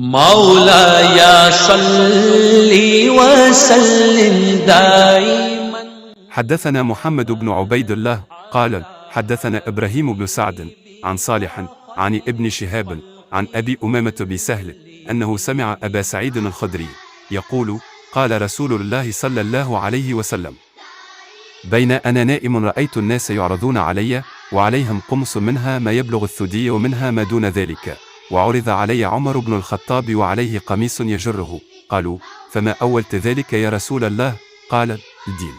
मौलाया सल्ली वसल्लिम दाइमन। حدثنا محمد بن عبيد الله قال حدثنا إبراهيم بن سعد عن صالح عن ابن شهاب عن أبي أمامة بن سهل أنه سمع أبا سعيد الخدري يقول قال رسول الله صلى الله عليه وسلم: بين أنا نائم رأيت الناس يعرضون علي وعليهم قمص منها ما يبلغ الثدي ومنها ما دون ذلك، وعرض علي عمر بن الخطاب وعليه قميص يجره. قالوا: فما أولت ذلك يا रसूल अल्लाह؟ قال: الدين।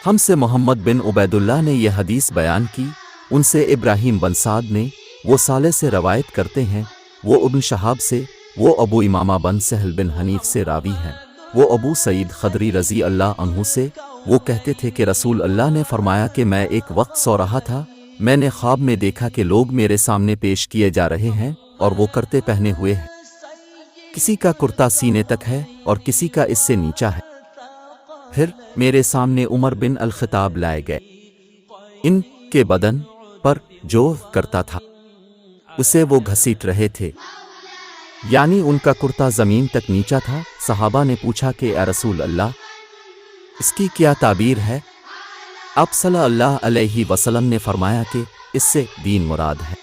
हमसे मोहम्मद बिन उबैदुल्लाह ने यह हदीस बयान की, उनसे इब्राहीम बन साद ने, वो साले से रवायत करते हैं, वो इब्न शहाब से, वो अबू इमामा बन सहल बिन हनीफ से रावी हैं, वो अबू सईद खदरी रज़ी अल्लाह अन्हु से, वो कहते थे कि रसूल अल्लाह ने फरमाया कि मैं एक वक्त सो रहा था, मैंने ख्वाब में देखा कि लोग मेरे सामने पेश किए जा रहे हैं और वो करते पहने हुए हैं, किसी का कुर्ता सीने तक है और किसी का इससे नीचा है। फिर मेरे सामने उमर बिन अल-खिताब लाए गए, इनके बदन पर जो करता था उसे वो घसीट रहे थे, यानी उनका कुर्ता ज़मीन तक नीचा था। सहाबा ने पूछा कि या रसूल अल्लाह, इसकी क्या ताबीर है? आप सल्लल्लाहु अलैहि वसल्लम ने फरमाया कि इससे दीन मुराद है।